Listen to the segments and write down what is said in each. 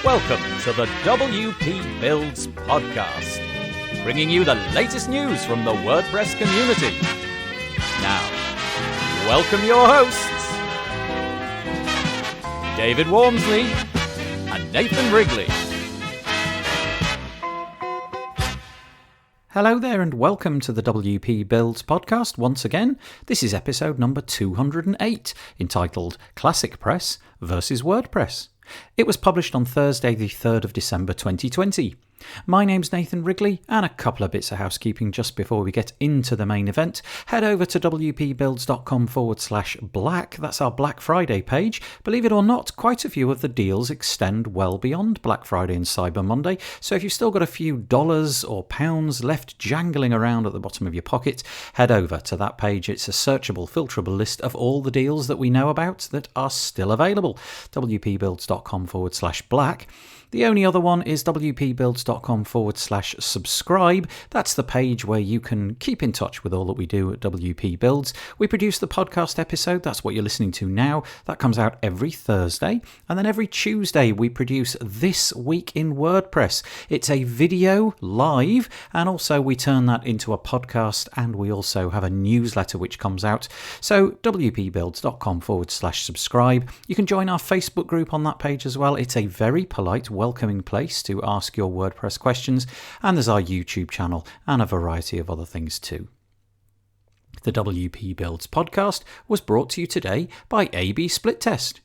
Welcome to the WP Builds podcast, bringing you the latest news from the WordPress community. Now, welcome your hosts, David Waumsley and Nathan Wrigley. Hello there and welcome to the WP Builds podcast once again. This is episode number 208, entitled ClassicPress v WordPress. It was published on Thursday the 3rd of December 2020. My name's Nathan Wrigley, and a couple of bits of housekeeping just before we get into the main event. Head over to wpbuilds.com/black. That's our Black Friday page. Believe it or not, quite a few of the deals extend well beyond Black Friday and Cyber Monday. So if you've still got a few dollars or pounds left jangling around at the bottom of your pocket, head over to that page. It's a searchable, filterable list of all the deals that we know about that are still available. wpbuilds.com/black. The only other one is wpbuilds.com/subscribe. That's the page where you can keep in touch with all that we do at WP Builds. We produce the podcast episode, that's what you're listening to now. That comes out every Thursday. And then every Tuesday we produce This Week in WordPress. It's a video live, and also we turn that into a podcast, and we also have a newsletter which comes out. So wpbuilds.com/subscribe. You can join our Facebook group on that page as well. It's a very polite, welcoming place to ask your WordPress questions, and there's our YouTube channel and a variety of other things too. The WP Builds podcast was brought to you today by A/B Split Test.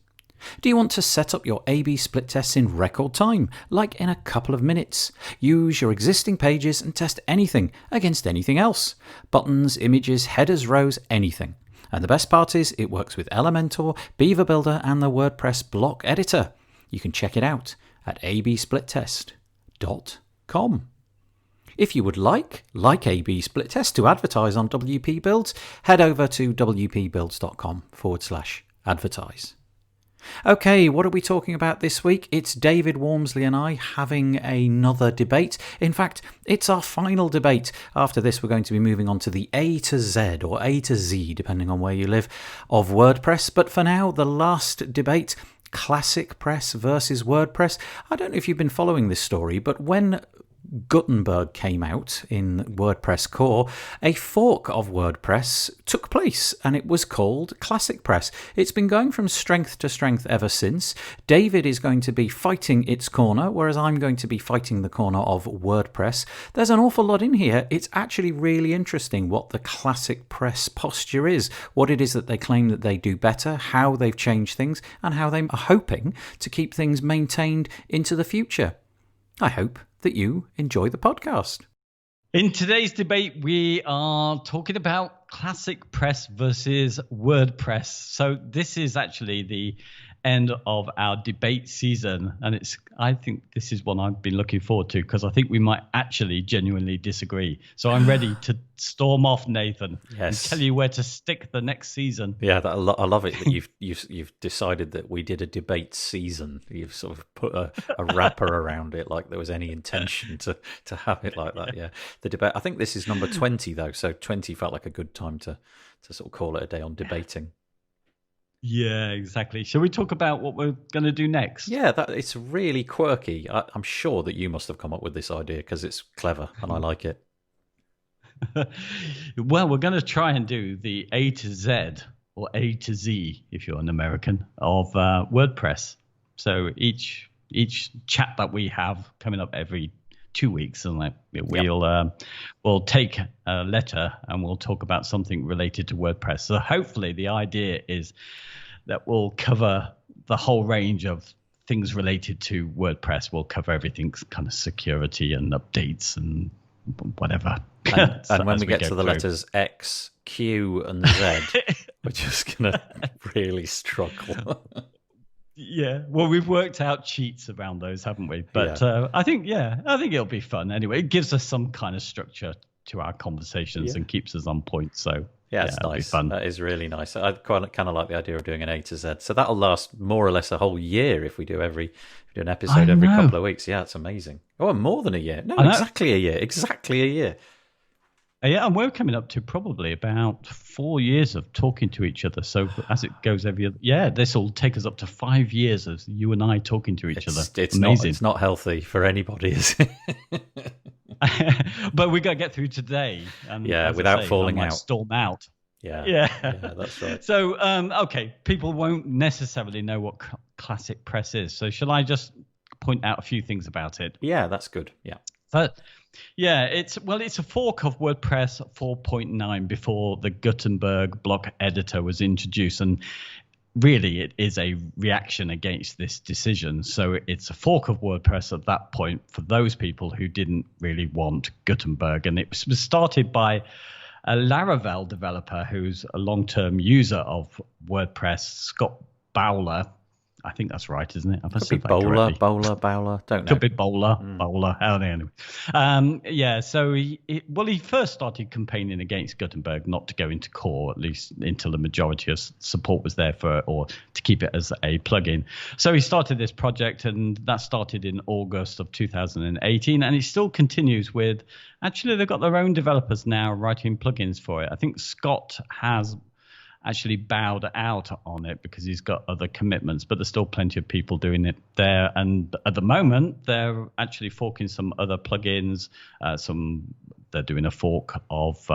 Do you want to set up your A/B split tests in record time, like in a couple of minutes? Use your existing pages and test anything against anything else. Buttons, images, headers, rows, anything. And the best part is it works with Elementor, Beaver Builder and the WordPress block editor. You can check it out at absplittest.com. If you would like A/B Split Test to advertise on WP Builds, head over to wpbuilds.com/advertise. Okay, what are we talking about this week? It's David Waumsley and I having another debate. In fact, it's our final debate. After this, we're going to be moving on to the A to Z, or A to Z, depending on where you live, of WordPress. But for now, the last debate, ClassicPress versus WordPress. I don't know if you've been following this story, but when Gutenberg came out in WordPress core, a fork of WordPress took place, and it was called ClassicPress. It's been going from strength to strength ever since. David is going to be fighting its corner, whereas I'm going to be fighting the corner of WordPress. There's an awful lot in here. It's actually really interesting what the ClassicPress posture is, what it is that they claim that they do better, how they've changed things, and how they are hoping to keep things maintained into the future. I hope that you enjoy the podcast. In today's debate, we are talking about ClassicPress versus WordPress. So this is actually the end of our debate season, and I think this is one I've been looking forward to, because I think we might actually genuinely disagree. So I'm ready to storm off, Nathan, and tell you where to stick the next season. Yeah, I love it that you've decided that we did a debate season. You've sort of put a wrapper around it, like there was any intention to have it like that. Yeah, the debate. I think this is number 20 though, so 20 felt like a good time to sort of call it a day on debating. Yeah, exactly. Shall we talk about what we're going to do next? Yeah, it's really quirky. I'm sure that you must have come up with this idea because it's clever and I like it. Well, we're going to try and do the A to Z, or A to Z if you're an American, of WordPress. So each chat that we have coming up every 2 weeks, and we'll take a letter and we'll talk about something related to WordPress. So hopefully the idea is that we'll cover the whole range of things related to WordPress. We'll cover everything, kind of security and updates and whatever. And when we get to the letters X, Q, and Z, we're just going to really struggle. Yeah, well, we've worked out cheats around those, haven't we? But I think it'll be fun. Anyway, it gives us some kind of structure to our conversations and keeps us on point. So yeah, it's nice. Fun. That is really nice. I kind of like the idea of doing an A to Z. So that'll last more or less a whole year if we do an episode every couple of weeks. Yeah, it's amazing. Oh, more than a year. No, exactly a year. Exactly a year. Yeah, and we're coming up to probably about 4 years of talking to each other. So as it goes every other, this will take us up to 5 years of you and I talking to each other. It's amazing. It's not healthy for anybody, is it? But we got to get through today. And without falling I might out. Storm out. Yeah, that's right. So, okay, people won't necessarily know what ClassicPress is. So shall I just point out a few things about it? Yeah, that's good. Yeah. But it's a fork of WordPress 4.9 before the Gutenberg block editor was introduced, and really it is a reaction against this decision. So it's a fork of WordPress at that point for those people who didn't really want Gutenberg, and it was started by a Laravel developer who's a long-term user of WordPress, Scott Bowler. I think that's right, isn't it? Could be Bowler, don't know. Could be Bowler. Anyway. So he first started campaigning against Gutenberg not to go into core, at least until the majority of support was there or to keep it as a plugin. So he started this project, and that started in August of 2018, and it still continues with, actually, they've got their own developers now writing plugins for it. I think Scott has actually bowed out on it because he's got other commitments, but there's still plenty of people doing it there. And at the moment, they're actually forking some other plugins. They're doing a fork of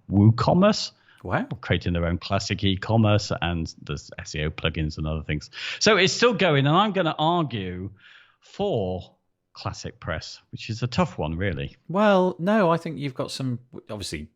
WooCommerce. Wow. Creating their own classic e-commerce, and there's SEO plugins and other things. So it's still going, and I'm going to argue for ClassicPress, which is a tough one, really. Well, no, I think you've got some. Obviously,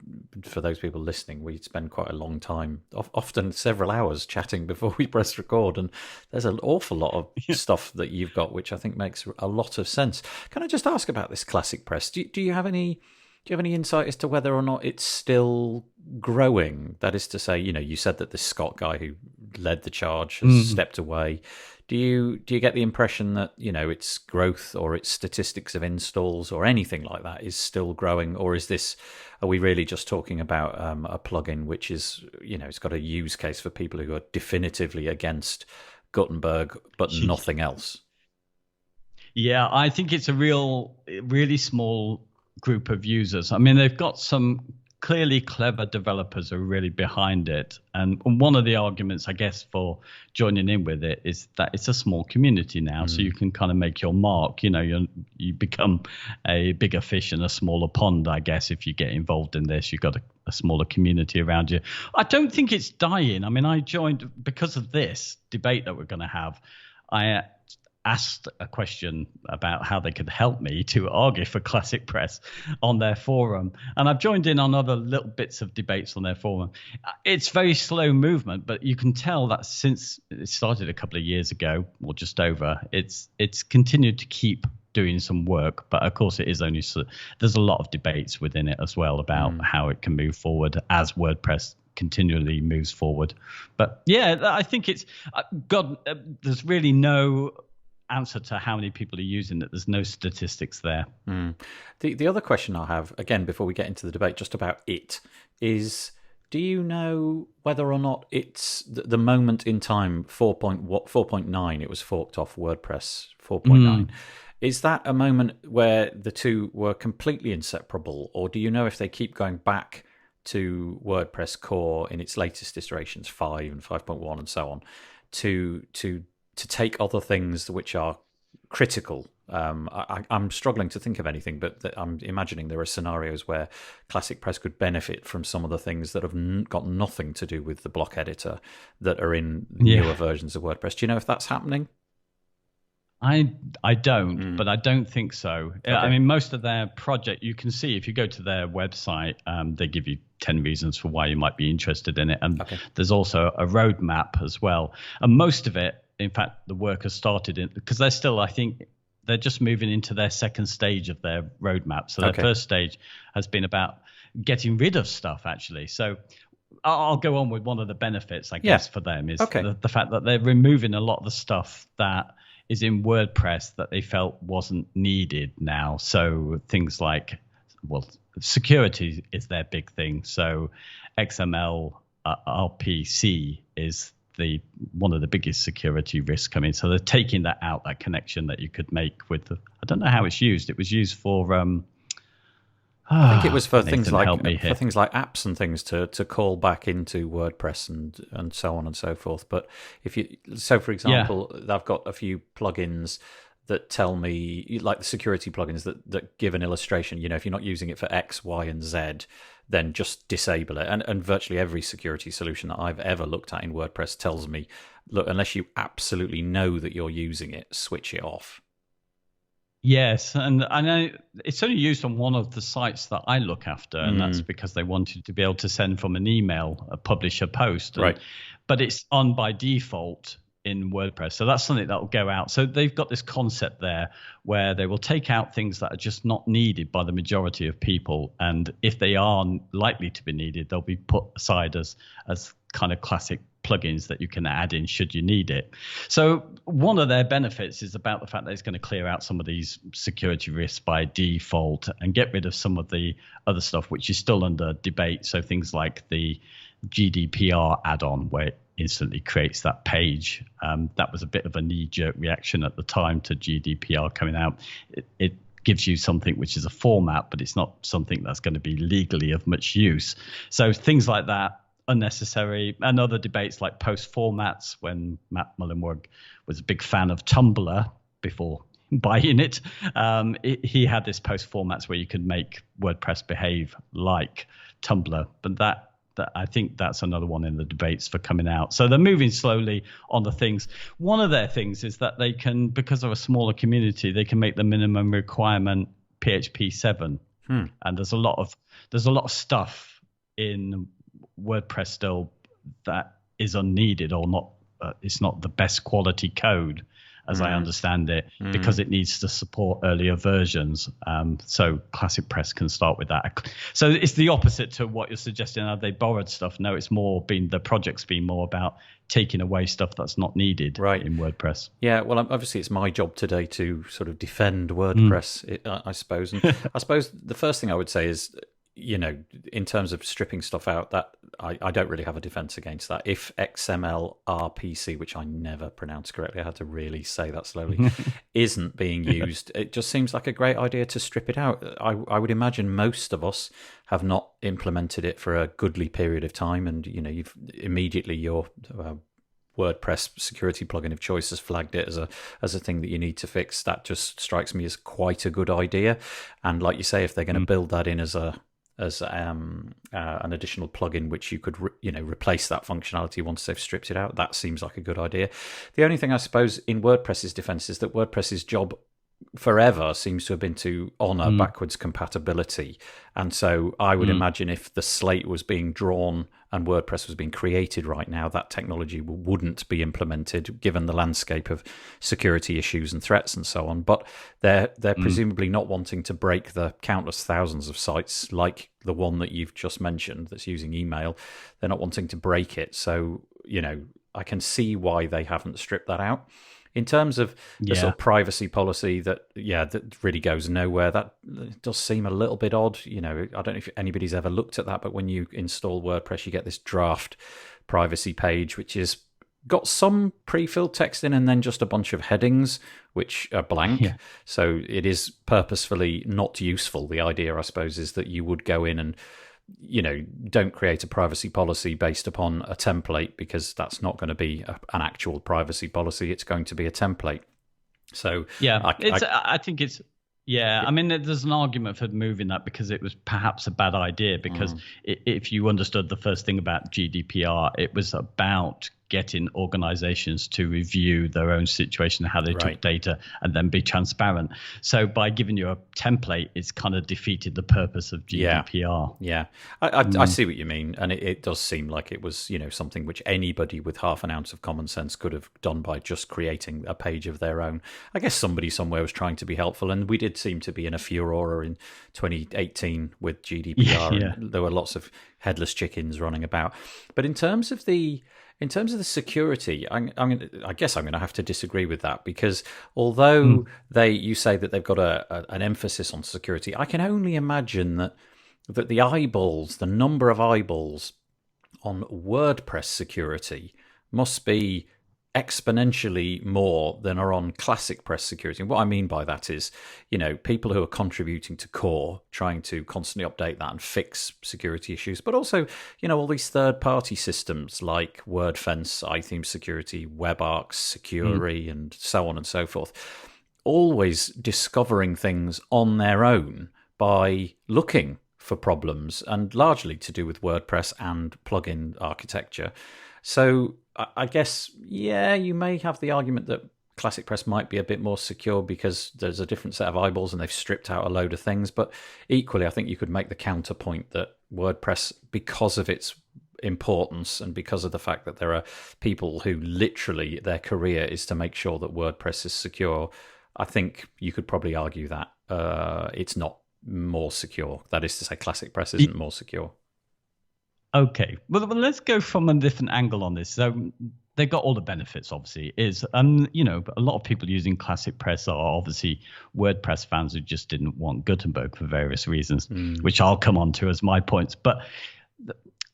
for those people listening, we spend quite a long time, often several hours, chatting before we press record, and there's an awful lot of stuff that you've got, which I think makes a lot of sense. Can I just ask about this ClassicPress? Do you have any insight as to whether or not it's still growing? That is to say, you said that this Scott guy who led the charge has stepped away. Do you get the impression that its growth or its statistics of installs or anything like that is still growing, or are we really just talking about a plugin which is it's got a use case for people who are definitively against Gutenberg but nothing else? Yeah, I think it's a really small group of users. I mean, they've got some clearly clever developers who are really behind it. And one of the arguments, I guess, for joining in with it is that it's a small community now. So you can kind of make your mark. You become a bigger fish in a smaller pond, I guess, if you get involved in this. You've got a smaller community around you. I don't think it's dying. I mean, I joined because of this debate that we're going to have. I asked a question about how they could help me to argue for ClassicPress on their forum. And I've joined in on other little bits of debates on their forum. It's very slow movement, but you can tell that since it started a couple of years ago, or just over, it's continued to keep doing some work. But of course, it is only there's a lot of debates within it as well about how it can move forward as WordPress continually moves forward. But yeah, I think it's there's really no answer to how many people are using it. There's no statistics there. The other question I have, again, before we get into the debate, just about it, is do you know whether or not it's the moment in time 4.9, it was forked off WordPress 4.9. Is that a moment where the two were completely inseparable, or do you know if they keep going back to WordPress core in its latest iterations, 5 and 5.1 and so on, to take other things which are critical? I'm struggling to think of anything, but I'm imagining there are scenarios where ClassicPress could benefit from some of the things that have got nothing to do with the block editor that are in newer versions of WordPress. Do you know if that's happening? I don't, but I don't think so. Okay. I mean, most of their project, you can see if you go to their website, they give you 10 reasons for why you might be interested in it. And there's also a roadmap as well. And most of it, in fact, the work has started because they're still, I think, they're just moving into their second stage of their roadmap. So their first stage has been about getting rid of stuff, actually. So I'll go on with one of the benefits, I guess, for them is the fact that they're removing a lot of the stuff that is in WordPress that they felt wasn't needed now. So things like, security is their big thing. So XML RPC is one of the biggest security risks coming. So they're taking that out, that connection that you could make with I don't know how it's used. It was used for I think it was for Nathan, things like for things like apps and things to call back into WordPress and so on and so forth. But for example, I've got a few plugins that tell me, like the security plugins that give an illustration. If you're not using it for X, Y, and Z, then just disable it. And virtually every security solution that I've ever looked at in WordPress tells me, look, unless you absolutely know that you're using it, switch it off. Yes, and I know it's only used on one of the sites that I look after, and that's because they wanted to be able to send from an email, publish a post. Right. But it's on by default in WordPress. So that's something that will go out. So they've got this concept there where they will take out things that are just not needed by the majority of people. And if they are likely to be needed, they'll be put aside as kind of classic plugins that you can add in should you need it. So one of their benefits is about the fact that it's going to clear out some of these security risks by default and get rid of some of the other stuff which is still under debate. So things like the GDPR add-on where it instantly creates that page. That was a bit of a knee-jerk reaction at the time to GDPR coming out. It gives you something which is a format, but it's not something that's going to be legally of much use. So things like that, unnecessary. And other debates like post formats, when Matt Mullenweg was a big fan of Tumblr before buying it, he had this post formats where you could make WordPress behave like Tumblr. But that I think that's another one in the debates for coming out. So they're moving slowly on the things. One of their things is that they can, because of a smaller community, they can make the minimum requirement PHP 7. And there's a lot of stuff in WordPress still that is unneeded or not. It's not the best quality code, as I understand it, because it needs to support earlier versions. So ClassicPress can start with that. So it's the opposite to what you're suggesting. Have they borrowed stuff? No, it's more been the project's been more about taking away stuff that's not needed in WordPress. Yeah, well, obviously it's my job today to sort of defend WordPress, I suppose. And I suppose the first thing I would say is, in terms of stripping stuff out, that I don't really have a defense against that. If XML RPC, which I never pronounced correctly, I had to really say that slowly, isn't being used, it just seems like a great idea to strip it out. I would imagine most of us have not implemented it for a goodly period of time, and you've immediately your WordPress security plugin of choice has flagged it as a thing that you need to fix. That just strikes me as quite a good idea. And like you say, if they're going to build that in as an additional plugin which you could replace that functionality once they've stripped it out, that seems like a good idea. The only thing I suppose in WordPress's defense is that WordPress's job forever seems to have been to honor backwards compatibility, and so I would imagine if the slate was being drawn and WordPress was being created right now, that technology wouldn't be implemented given the landscape of security issues and threats and so on. But they're presumably not wanting to break the countless thousands of sites like the one that you've just mentioned that's using email. They're not wanting to break it, so I can see why they haven't stripped that out. In terms of the sort of privacy policy that really goes nowhere, that does seem a little bit odd. I don't know if anybody's ever looked at that, but when you install WordPress, you get this draft privacy page, which is got some pre-filled text in and then just a bunch of headings, which are blank. Yeah. So it is purposefully not useful. The idea, I suppose, is that you would go in and don't create a privacy policy based upon a template, because that's not going to be an actual privacy policy. It's going to be a template. So I think it's I mean, there's an argument for moving that because it was perhaps a bad idea, because if you understood the first thing about GDPR, it was about getting organizations to review their own situation, how they took data, and then be transparent. So by giving you a template, it's kind of defeated the purpose of GDPR. Yeah. I see what you mean. And it does seem like it was, something which anybody with half an ounce of common sense could have done by just creating a page of their own. I guess somebody somewhere was trying to be helpful. And we did seem to be in a furore in 2018 with GDPR. And there were lots of headless chickens running about. But in terms of the security, I guess I'm going to have to disagree with that, because although you say that they've got an emphasis on security, I can only imagine that the number of eyeballs on WordPress security must be exponentially more than are on ClassicPress security. And what I mean by that is, people who are contributing to core, trying to constantly update that and fix security issues, but also, all these third-party systems like WordFence, iTheme Security, WebArcs, Securi, and so on and so forth, always discovering things on their own by looking for problems, and largely to do with WordPress and plugin architecture. So I guess, you may have the argument that ClassicPress might be a bit more secure because there's a different set of eyeballs and they've stripped out a load of things. But equally, I think you could make the counterpoint that WordPress, because of its importance and because of the fact that there are people who literally their career is to make sure that WordPress is secure, I think you could probably argue that it's not more secure. That is to say, ClassicPress isn't more secure. Okay, well, let's go from a different angle on this. So they've got all the benefits, obviously. A lot of people using ClassicPress are obviously WordPress fans who just didn't want Gutenberg for various reasons, which I'll come on to as my points. But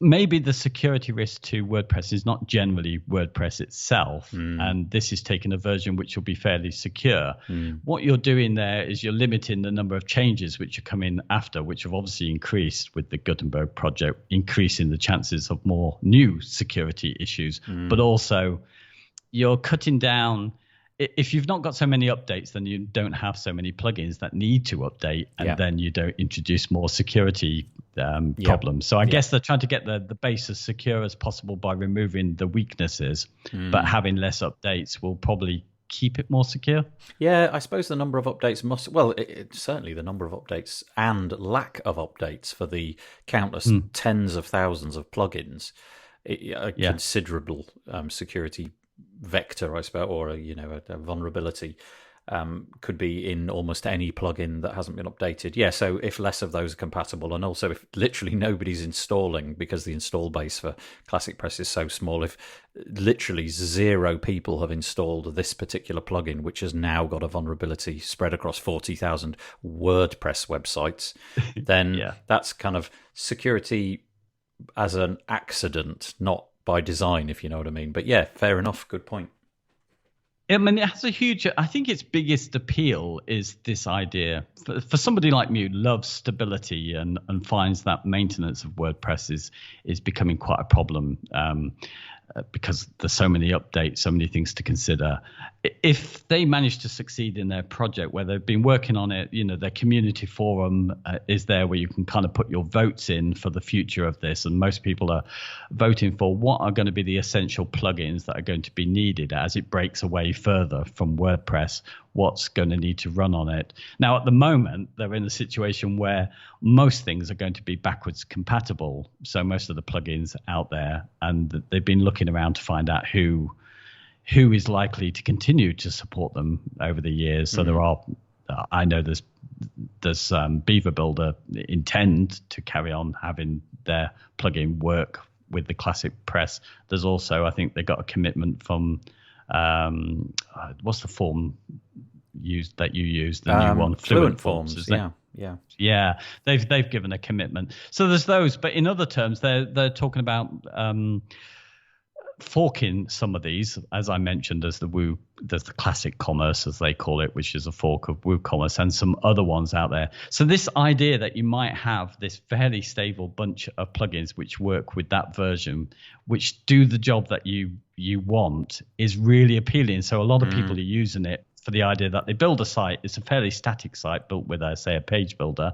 maybe the security risk to WordPress is not generally WordPress itself, and this is taking a version which will be fairly secure. What you're doing there is you're limiting the number of changes which are coming after, which have obviously increased with the Gutenberg project, increasing the chances of more new security issues. But also you're cutting down. If you've not got so many updates, then you don't have so many plugins that need to update, and then you don't introduce more security problems. So I guess they're trying to get the base as secure as possible by removing the weaknesses, but having less updates will probably keep it more secure. Yeah, I suppose the number of updates certainly the number of updates and lack of updates for the countless tens of thousands of plugins, a considerable security vector, I suppose, or a vulnerability could be in almost any plugin that hasn't been updated. Yeah, so if less of those are compatible, and also if literally nobody's installing because the install base for ClassicPress is so small, if literally 0 people have installed this particular plugin, which has now got a vulnerability spread across 40,000 WordPress websites, then that's kind of security as an accident, not by design, if you know what I mean. But yeah, fair enough. Good point. I mean, it has a huge, I think its biggest appeal is this idea for somebody like me who loves stability and finds that maintenance of WordPress is becoming quite a problem because there's so many updates, so many things to consider. If they manage to succeed in their project where they've been working on it, their community forum is there where you can kind of put your votes in for the future of this. And most people are voting for what are going to be the essential plugins that are going to be needed as it breaks away further from WordPress, what's going to need to run on it. Now, at the moment, they're in a situation where most things are going to be backwards compatible. So most of the plugins out there, and they've been looking around to find out who is likely to continue to support them over the years. So there are, I know there's Beaver Builder intend to carry on having their plugin work with the ClassicPress. There's also, I think they got a commitment from, what's the form that you use, the new one? Fluent Forms, Yeah, they've given a commitment. So there's those, but in other terms, they're talking about forking some of these, as I mentioned. There's the Classic Commerce, as they call it, which is a fork of WooCommerce, and some other ones out there. So this idea that you might have this fairly stable bunch of plugins which work with that version, which do the job that you want, is really appealing. So a lot of people are using it for the idea that they build a site. It's a fairly static site built with, say, a page builder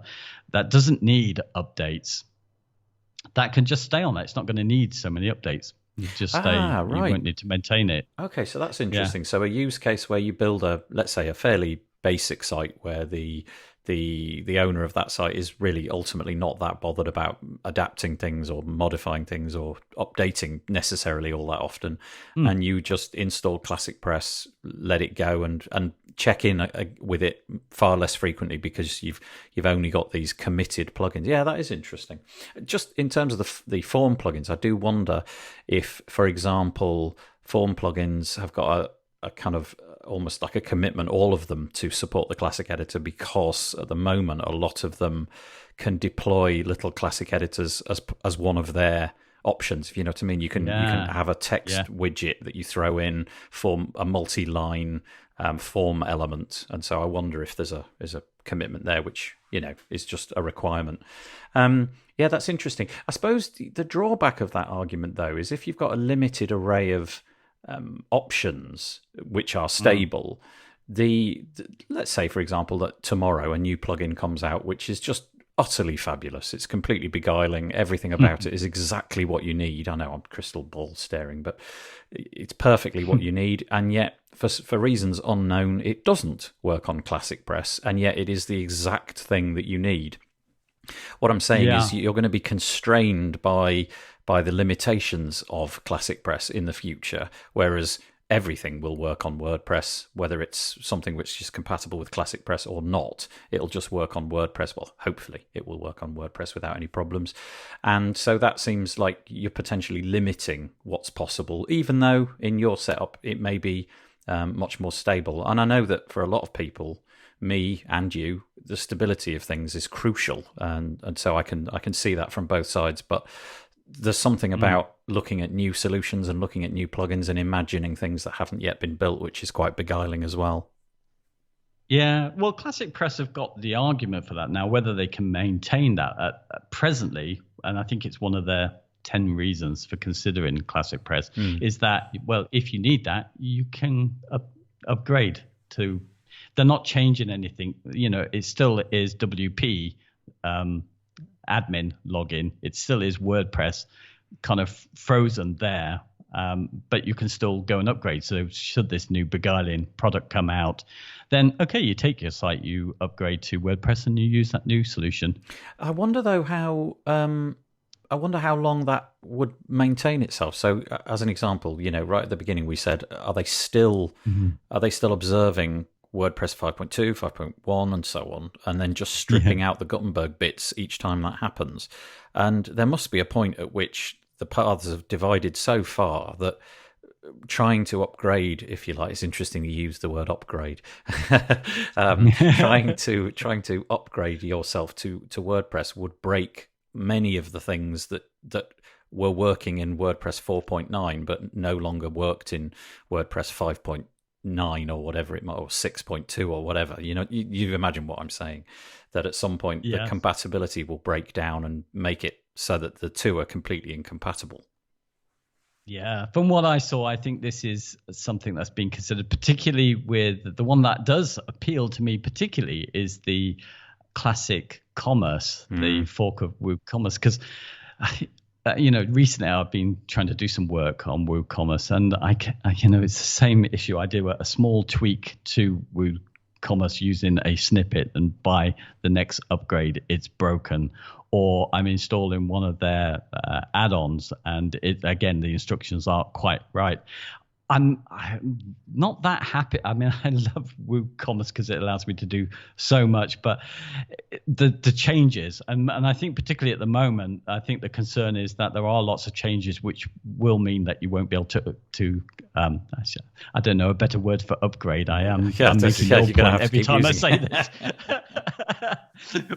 that doesn't need updates. That can just stay on it. It's not going to need so many updates. You just stay. Right. You won't need to maintain it. Okay, so that's interesting. Yeah. So a use case where you build let's say, a fairly basic site where the owner of that site is really ultimately not that bothered about adapting things or modifying things or updating necessarily all that often, and you just install ClassicPress, let it go, and check in with it far less frequently because you've only got these committed plugins. Yeah, that is interesting. Just in terms of the form plugins, I do wonder if, for example, form plugins have got a kind of almost like a commitment, all of them, to support the Classic Editor, because at the moment a lot of them can deploy little Classic Editors as one of their options, if you know what I mean. You can have a text widget that you throw in for a multi-line form element, and so I wonder if there's a commitment there, which is just a requirement. Yeah, that's interesting. I suppose the drawback of that argument, though, is if you've got a limited array of options which are stable, let's say, for example, that tomorrow a new plugin comes out which is just utterly fabulous. It's completely beguiling. Everything about it is exactly what you need. I know I'm crystal ball staring, but it's perfectly what you need. And yet, for reasons unknown, it doesn't work on ClassicPress, and yet it is the exact thing that you need. What I'm saying is you're going to be constrained by the limitations of ClassicPress in the future, whereas everything will work on WordPress, whether it's something which is compatible with ClassicPress or not. It'll just work on WordPress. Well, hopefully it will work on WordPress without any problems. And so that seems like you're potentially limiting what's possible, even though in your setup it may be much more stable. And I know that for a lot of people, me and you, the stability of things is crucial. And so I can see that from both sides. But there's something about looking at new solutions and looking at new plugins and imagining things that haven't yet been built, which is quite beguiling as well. Yeah, well, ClassicPress have got the argument for that now. Whether they can maintain that presently, and I think it's one of their 10 reasons for considering ClassicPress, is that, well, if you need that, you can upgrade to. They're not changing anything. It still is WP. Admin login. It still is WordPress kind of frozen there, but you can still go and upgrade. So should this new beguiling product come out, then okay, you take your site, you upgrade to WordPress, and you use that new solution. I wonder though how long that would maintain itself. So as an example, right at the beginning we said, are they still observing WordPress 5.2, 5.1, and so on, and then just stripping out the Gutenberg bits each time that happens? And there must be a point at which the paths have divided so far that trying to upgrade, if you like, it's interesting you use the word upgrade, trying to upgrade yourself to WordPress would break many of the things that were working in WordPress 4.9 but no longer worked in WordPress 5.9 or whatever it might, or 6.2 or whatever. You imagine what I'm saying, that at some point the compatibility will break down and make it so that the two are completely incompatible. Yeah, from what I saw, I think this is something that's being considered, particularly with the one that does appeal to me particularly is the ClassicCommerce, the fork of WooCommerce, because recently I've been trying to do some work on WooCommerce, and it's the same issue. I do a small tweak to WooCommerce using a snippet, and by the next upgrade, it's broken. Or I'm installing one of their add-ons, and the instructions aren't quite right. I'm not that happy. I mean, I love WooCommerce because it allows me to do so much, but the changes, and I think particularly at the moment, I think the concern is that there are lots of changes which will mean that you won't be able to I don't know a better word for upgrade. I'm making no point every time I say this.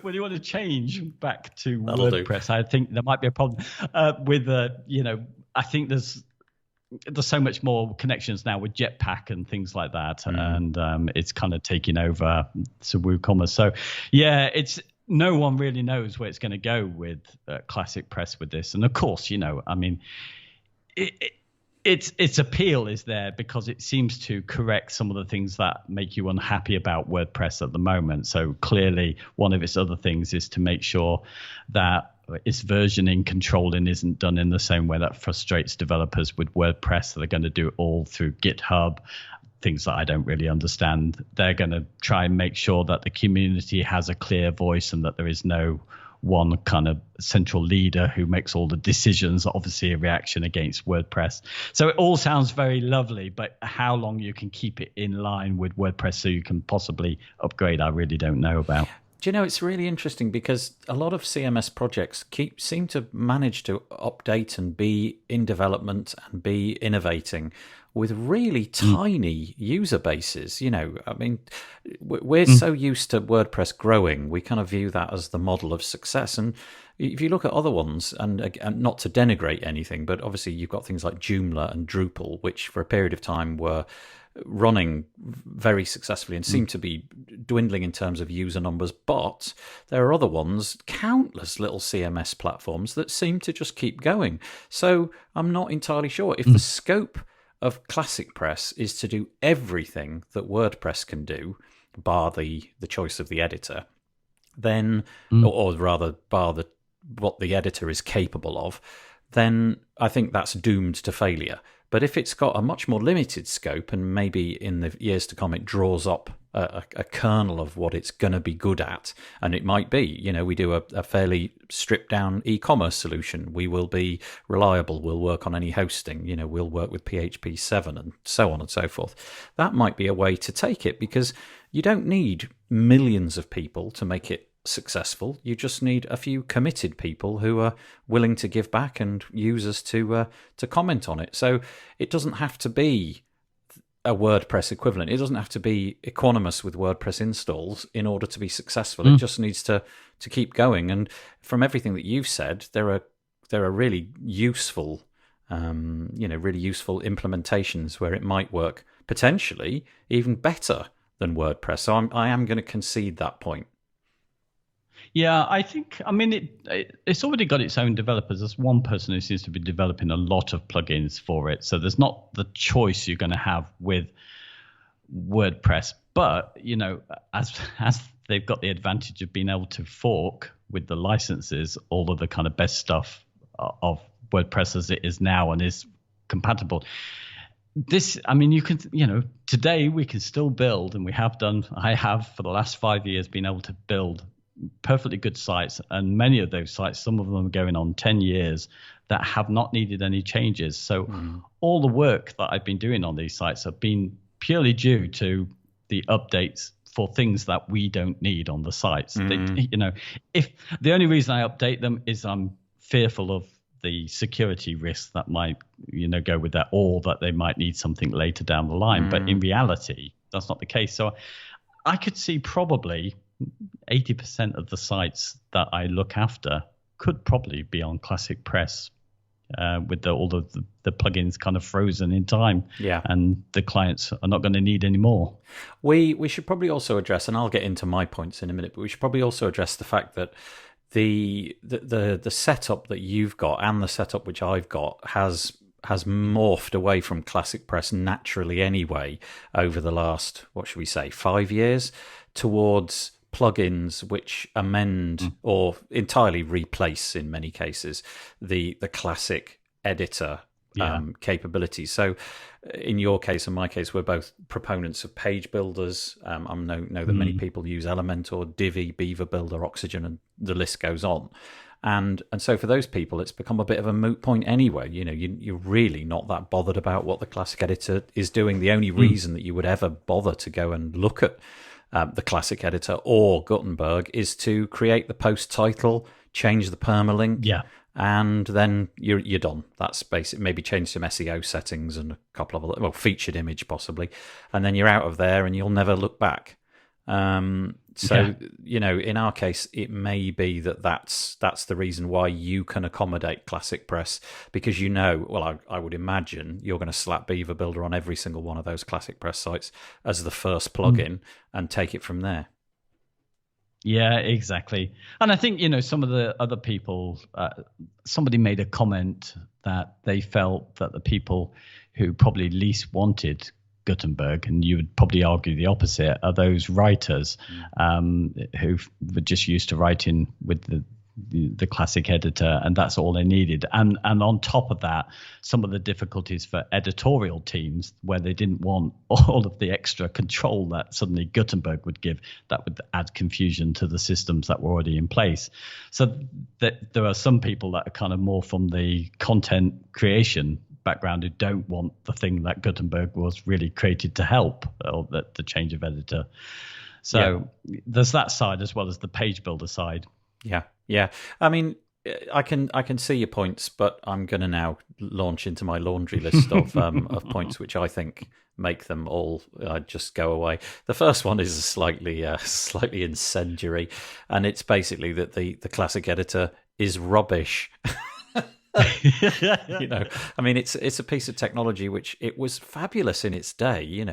When you want to change back to WordPress, I think there might be a problem with I think there's so much more connections now with Jetpack and things like that, and it's kind of taking over to WooCommerce. So yeah, no one really knows where it's going to go with ClassicPress with this. And of course, I mean, its appeal is there because it seems to correct some of the things that make you unhappy about WordPress at the moment. So clearly one of its other things is to make sure that its versioning controlling isn't done in the same way that frustrates developers with WordPress. They're going to do it all through GitHub, things that I don't really understand. They're going to try and make sure that the community has a clear voice and that there is no one kind of central leader who makes all the decisions, obviously a reaction against WordPress. So it all sounds very lovely, but how long you can keep it in line with WordPress so you can possibly upgrade, I really don't know about. Do you know, it's really interesting because a lot of CMS projects seem to manage to update and be in development and be innovating with really tiny user bases. You know, I mean, we're so used to WordPress growing, we kind of view that as the model of success. And if you look at other ones, and not to denigrate anything, but obviously you've got things like Joomla and Drupal, which for a period of time were running very successfully and seem to be dwindling in terms of user numbers. But there are other ones, countless little CMS platforms that seem to just keep going. So I'm not entirely sure if the scope of ClassicPress is to do everything that WordPress can do, bar the choice of the editor, then, or rather bar what the editor is capable of, then I think that's doomed to failure. But if it's got a much more limited scope, and maybe in the years to come it draws up a kernel of what it's going to be good at, and it might be, you know, we do a fairly stripped down e-commerce solution, we will be reliable, we'll work on any hosting, you know, we'll work with PHP 7 and so on and so forth. That might be a way to take it, because you don't need millions of people to make it successful. You just need a few committed people who are willing to give back and users to comment on it. So it doesn't have to be a WordPress equivalent. It doesn't have to be equanimous with WordPress installs in order to be successful. It just needs to keep going. And from everything that you've said, there are really useful, really useful implementations where it might work potentially even better than WordPress. So I am going to concede that point. Yeah, I mean, it's already got its own developers. There's one person who seems to be developing a lot of plugins for it. So there's not the choice you're going to have with WordPress. But, you know, as they've got the advantage of being able to fork with the licenses all of the kind of best stuff of WordPress as it is now and is compatible. This, I mean, you can, you know, today we can still build, and I have for the last 5 years been able to build perfectly good sites, and many of those sites, some of them are going on 10 years, that have not needed any changes. So all the work that I've been doing on these sites have been purely due to the updates for things that we don't need on the sites. They, you know, if the only reason I update them is I'm fearful of the security risks that might, you know, go with that, or that they might need something later down the line. But in reality, that's not the case. So I could see probably 80% of the sites that I look after could probably be on ClassicPress with all of the plugins kind of frozen in time. Yeah. And the clients are not going to need any more. We should probably also address, and I'll get into my points in a minute, but we should probably also address the fact that the setup that you've got and the setup which I've got has morphed away from ClassicPress naturally anyway over the last, 5 years, towards plugins which amend or entirely replace, in many cases, the classic editor capabilities. So in your case and my case, we're both proponents of page builders. I know that many people use Elementor, Divi, Beaver Builder, Oxygen, and the list goes on. And so for those people, it's become a bit of a moot point anyway. You know, you're really not that bothered about what the classic editor is doing. The only reason that you would ever bother to go and look at the classic editor or Gutenberg is to create the post title, change the permalink, and then you're done. That's basic. Maybe change some SEO settings and a couple of other, featured image possibly, and then you're out of there and you'll never look back. You know, in our case, it may be that's the reason why you can accommodate ClassicPress, because you know, well, I would imagine you're going to slap Beaver Builder on every single one of those ClassicPress sites as the first plugin and take it from there. Yeah, exactly. And I think, you know, some of the other people, somebody made a comment that they felt that the people who probably least wanted Gutenberg, and you would probably argue the opposite, are those writers who were just used to writing with the classic editor, and that's all they needed. And on top of that, some of the difficulties for editorial teams where they didn't want all of the extra control that suddenly Gutenberg would give, that would add confusion to the systems that were already in place. So that there are some people that are kind of more from the content creation background who don't want the thing that Gutenberg was really created to help, or that the change of editor. So there's that side as well as the page builder side. Yeah. I mean, I can see your points, but I'm going to now launch into my laundry list of points which I think make them all just go away. The first one is slightly incendiary, and it's basically that the classic editor is rubbish. I mean, it's a piece of technology which it was fabulous in its day.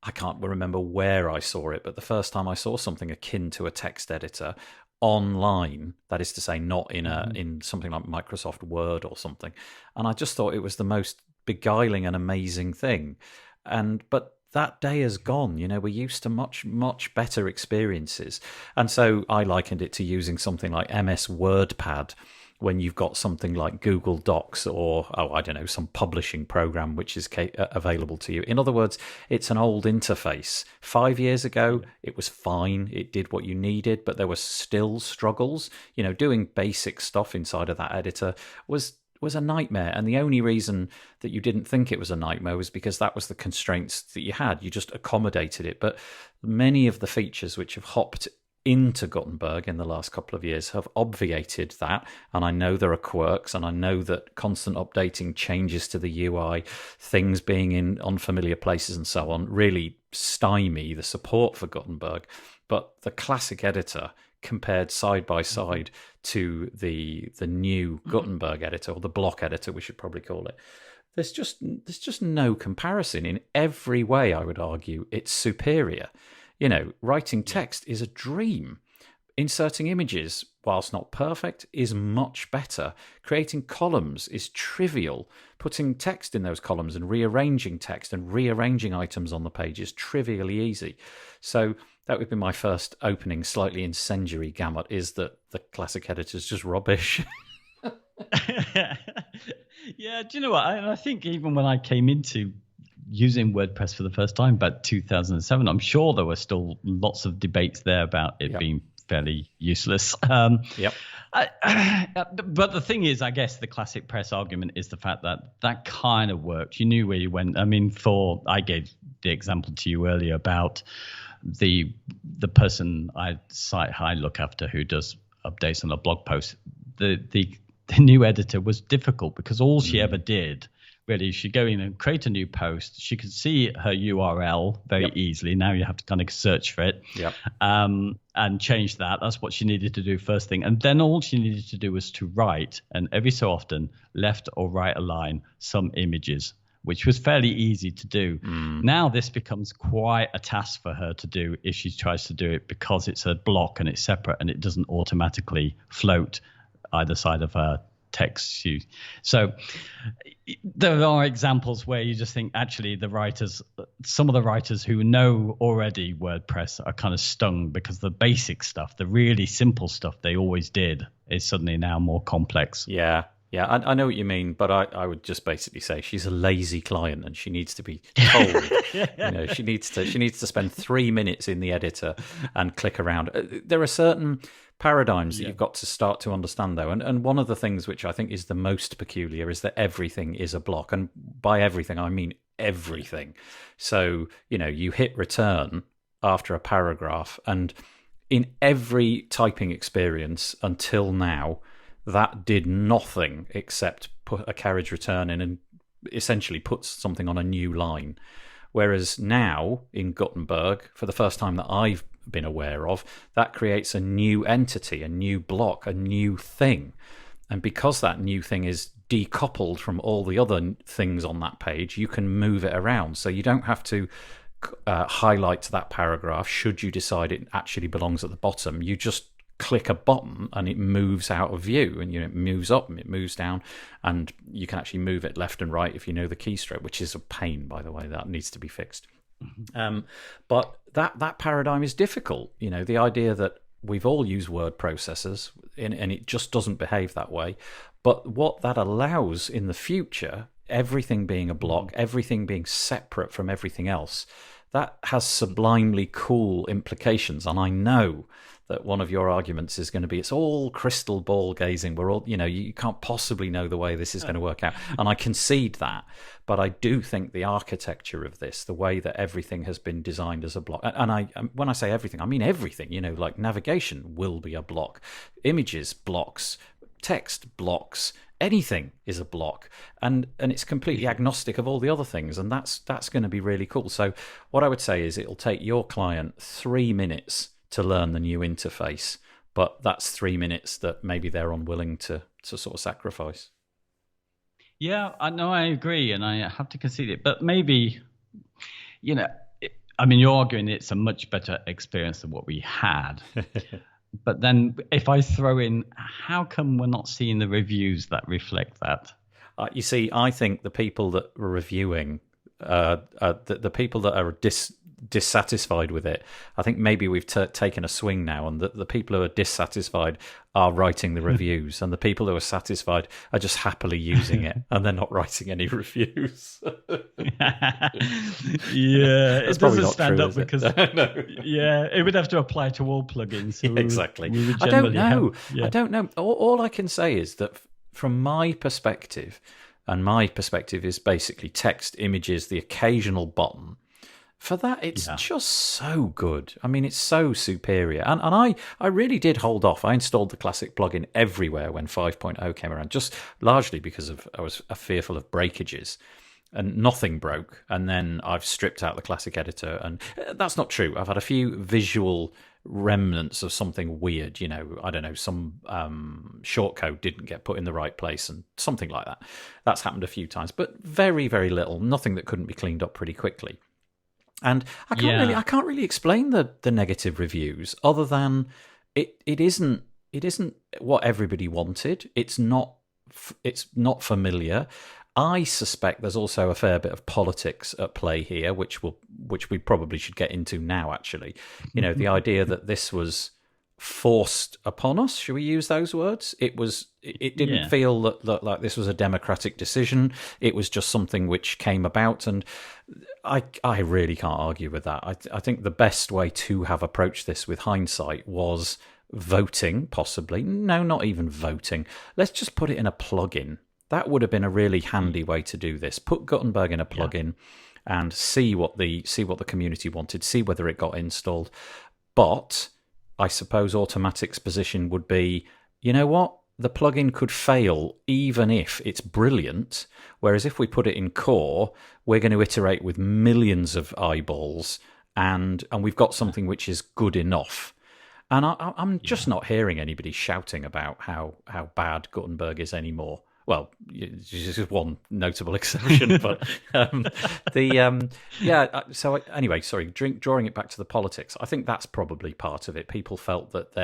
I can't remember where I saw it, but the first time I saw something akin to a text editor online, that is to say, not in something like Microsoft Word or something, and I just thought it was the most beguiling and amazing thing. But that day has gone. We're used to much better experiences, and so I likened it to using something like MS WordPad when you've got something like Google Docs or, some publishing program which is available to you. In other words, it's an old interface. 5 years ago, it was fine. It did what you needed, but there were still struggles. Doing basic stuff inside of that editor was a nightmare. And the only reason that you didn't think it was a nightmare was because that was the constraints that you had. You just accommodated it. But many of the features which have hopped into Gutenberg in the last couple of years have obviated that, and I know there are quirks, and I know that constant updating, changes to the UI, things being in unfamiliar places and so on really stymie the support for Gutenberg. But the classic editor compared side by side to the new Gutenberg editor, or the block editor we should probably call it, there's just no comparison. In every way, I would argue it's superior. Writing text is a dream. Inserting images, whilst not perfect, is much better. Creating columns is trivial. Putting text in those columns and rearranging text and rearranging items on the page is trivially easy. So that would be my first opening, slightly incendiary gamut, is that the classic editor is just rubbish. Yeah, do you know what? I think even when I came into using WordPress for the first time about 2007, I'm sure there were still lots of debates there about it being fairly useless. But the thing is, I guess the ClassicPress argument is the fact that kind of worked. You knew where you went. I mean, I gave the example to you earlier about the person I look after who does updates on a blog post. The new editor was difficult because all she ever did, really, she'd go in and create a new post. She could see her URL very easily. Now you have to kind of search for it and change that. That's what she needed to do first thing. And then all she needed to do was to write, and every so often, left or right align some images, which was fairly easy to do. Now this becomes quite a task for her to do if she tries to do it, because it's a block and it's separate and it doesn't automatically float either side of her text. So there are examples where you just think actually some of the writers who know already WordPress are kind of stung because the basic stuff, the really simple stuff they always did, is suddenly now more complex. Yeah, I know what you mean, but I would just basically say she's a lazy client and she needs to be told. She needs to spend 3 minutes in the editor and click around. There are certain paradigms that you've got to start to understand, though, and one of the things which I think is the most peculiar is that everything is a block, and by everything I mean everything. So you hit return after a paragraph, and in every typing experience until now, that did nothing except put a carriage return in and essentially puts something on a new line. Whereas now in Gutenberg, for the first time that I've been aware of, that creates a new entity, a new block, a new thing. And because that new thing is decoupled from all the other things on that page, you can move it around. So you don't have to highlight that paragraph should you decide it actually belongs at the bottom. You just click a button and it moves out of view, and it moves up and it moves down, and you can actually move it left and right if you know the keystroke, which is a pain, by the way. That needs to be fixed. But that paradigm is difficult. The idea that we've all used word processors and it just doesn't behave that way. But what that allows in the future, everything being a block, everything being separate from everything else, that has sublimely cool implications. And I know that one of your arguments is going to be it's all crystal ball gazing. We're all, you can't possibly know the way this is going to work out. And I concede that. But I do think the architecture of this, the way that everything has been designed as a block, and when I say everything, I mean everything, like navigation will be a block, images, blocks, text, blocks, anything is a block, and it's completely agnostic of all the other things, and that's going to be really cool. So what I would say is it'll take your client 3 minutes to learn the new interface, but that's 3 minutes that maybe they're unwilling to sort of sacrifice. Yeah, I know, I agree, and I have to concede it. But maybe, you're arguing it's a much better experience than what we had. But then if I throw in, how come we're not seeing the reviews that reflect that? You see, I think the people that are reviewing, the people that are dissatisfied with it, I think maybe we've taken a swing now, and the people who are dissatisfied are writing the reviews, and the people who are satisfied are just happily using it, and they're not writing any reviews. Yeah, it doesn't stand true, up because yeah, it would have to apply to all plugins. So exactly. I don't know. I don't know. All I can say is that from my perspective, and my perspective is basically text, images, the occasional button. For that, it's just so good. I mean, it's so superior. And I really did hold off. I installed the Classic plugin everywhere when 5.0 came around, just largely because I was fearful of breakages. And nothing broke. And then I've stripped out the Classic editor. And that's not true. I've had a few visual remnants of something weird. I don't know, some shortcode didn't get put in the right place and something like that. That's happened a few times. But very, very little. Nothing that couldn't be cleaned up pretty quickly. And I can't really explain the negative reviews other than it isn't what everybody wanted. It's not familiar. I suspect there's also a fair bit of politics at play here, which we probably should get into now. Actually, the idea that this was forced upon us. Should we use those words? It didn't feel like this was a democratic decision. It was just something which came about, and I really can't argue with that. I think the best way to have approached this with hindsight was voting, possibly. No, not even voting. Let's just put it in a plugin. That would have been a really handy way to do this. Put Gutenberg in a plugin and see what the community wanted, see whether it got installed. But I suppose Automatic's position would be, you know what? The plugin could fail even if it's brilliant, whereas if we put it in core, we're going to iterate with millions of eyeballs, and we've got something which is good enough. And I'm just not hearing anybody shouting about how bad Gutenberg is anymore. Well, there's just one notable exception, but So anyway, sorry, drawing it back to the politics. I think that's probably part of it. People felt that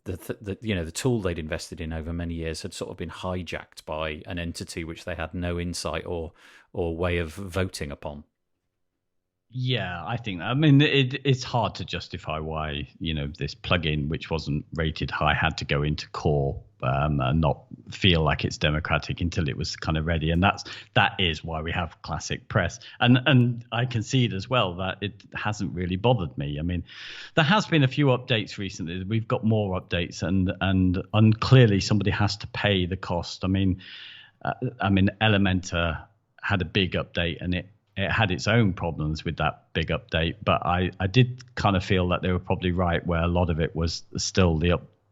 the tool they'd invested in over many years had sort of been hijacked by an entity which they had no insight or way of voting upon. Yeah, I think. I mean, it's hard to justify why this plugin, which wasn't rated high, had to go into core and not feel like it's democratic until it was kind of ready. And that is why we have ClassicPress. And I concede as well that it hasn't really bothered me. I mean, there has been a few updates recently. We've got more updates, and clearly somebody has to pay the cost. I mean, Elementor had a big update, and it had its own problems with that big update, but I did kind of feel that they were probably right, where a lot of it was still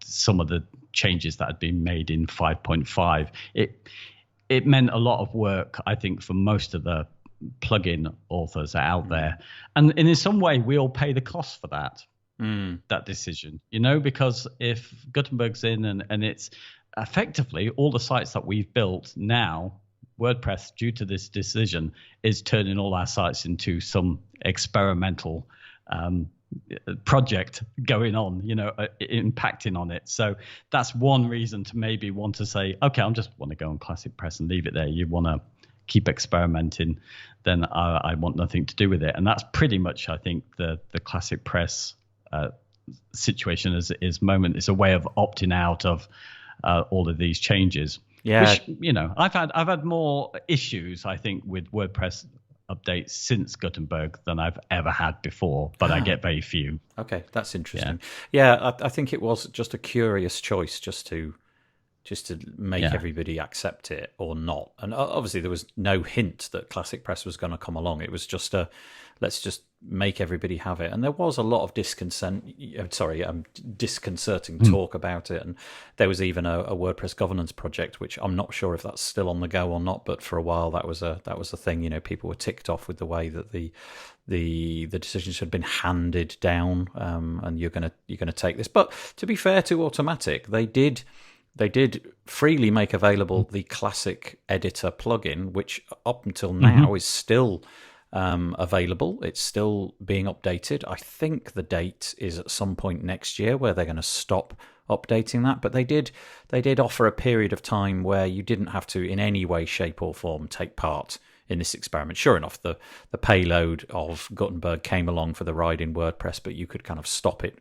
some of the changes that had been made in 5.5. It meant a lot of work, I think, for most of the plugin authors out there, and in some way we all pay the cost for that decision, because if Gutenberg's in and it's effectively all the sites that we've built now, WordPress, due to this decision, is turning all our sites into some experimental project going on, impacting on it. So that's one reason to maybe want to say, okay, I just want to go on ClassicPress and leave it there. You want to keep experimenting, then I want nothing to do with it. And that's pretty much, I think, the ClassicPress situation is moment. It's a way of opting out of all of these changes. Yeah, which, I've had more issues, I think, with WordPress updates since Gutenberg than I've ever had before, but I get very few. Okay, that's interesting. Yeah, I think it was just a curious choice just to make everybody accept it or not. And obviously there was no hint that ClassicPress was going to come along. It was just let's just make everybody have it. And there was a lot of disconcerting talk about it. And there was even a WordPress governance project, which I'm not sure if that's still on the go or not. But for a while, that was a thing. You know, people were ticked off with the way that the decisions had been handed down. And you're gonna take this. But to be fair to Automatic, they did freely make available the Classic Editor plugin, which up until now is still available. It's still being updated. I think the date is at some point next year where they're going to stop updating that. But they did offer a period of time where you didn't have to, in any way, shape or form, take part in this experiment. Sure enough, the payload of Gutenberg came along for the ride in WordPress, but you could kind of stop it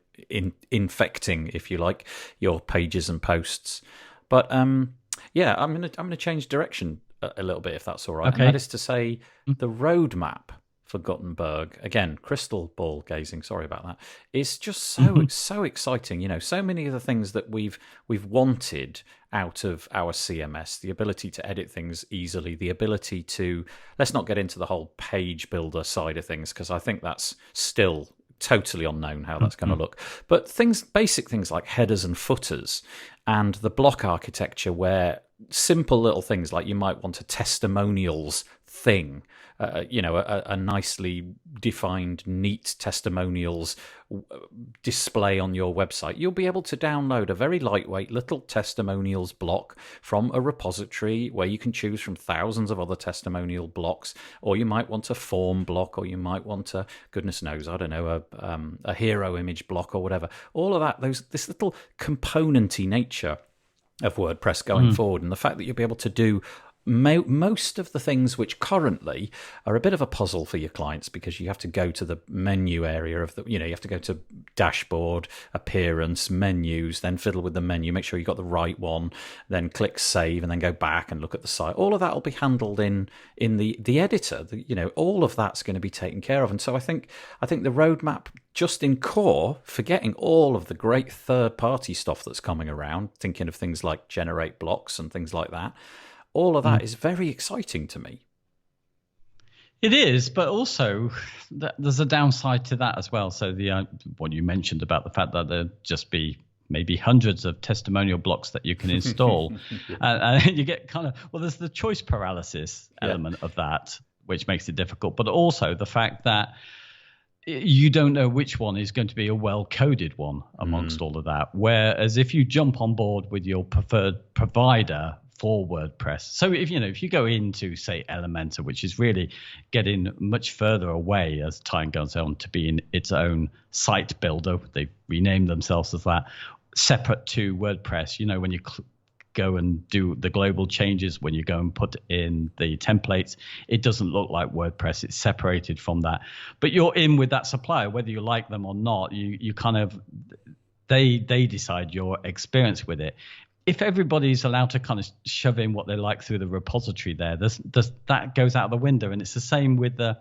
infecting, if you like, your pages and posts. But I'm gonna change direction a little bit, if that's all right. Okay. And that is to say, the roadmap for Gutenberg, again, crystal ball gazing, sorry about that, is just so exciting. You know, so many of the things that we've wanted out of our CMS, the ability to edit things easily, the ability to, let's not get into the whole page builder side of things, because I think that's still totally unknown how that's going to look. But basic things like headers and footers and the block architecture, where simple little things like you might want a testimonials thing, a nicely defined, neat testimonials display on your website. You'll be able to download a very lightweight little testimonials block from a repository where you can choose from thousands of other testimonial blocks, or you might want a form block, or you might want a, goodness knows, I don't know, a hero image block or whatever. All of that, this little componenty nature of WordPress going forward, and the fact that you'll be able to do most of the things which currently are a bit of a puzzle for your clients, because you have to go to the menu area of you have to go to dashboard, appearance, menus, then fiddle with the menu, make sure you got the right one, then click save, and then go back and look at the site. All of that will be handled in the editor. All of that's going to be taken care of. And so I think the roadmap, just in core, forgetting all of the great third-party stuff that's coming around, thinking of things like generate blocks and things like that, all of that is very exciting to me. It is, but also there's a downside to that as well. So what you mentioned about the fact that there'd just be maybe hundreds of testimonial blocks that you can install, and you get there's the choice paralysis element of that, which makes it difficult, but also the fact that you don't know which one is going to be a well-coded one amongst all of that. Whereas if you jump on board with your preferred provider for WordPress, so if you go into, say, Elementor, which is really getting much further away as time goes on to being its own site builder, they've renamed themselves as that, separate to WordPress. When you go and do the global changes, when you go and put in the templates, it doesn't look like WordPress. It's separated from that, but you're in with that supplier, whether you like them or not. You kind of, they decide your experience with it. If everybody's allowed to kind of shove in what they like through the repository there, that goes out the window. And it's the same with the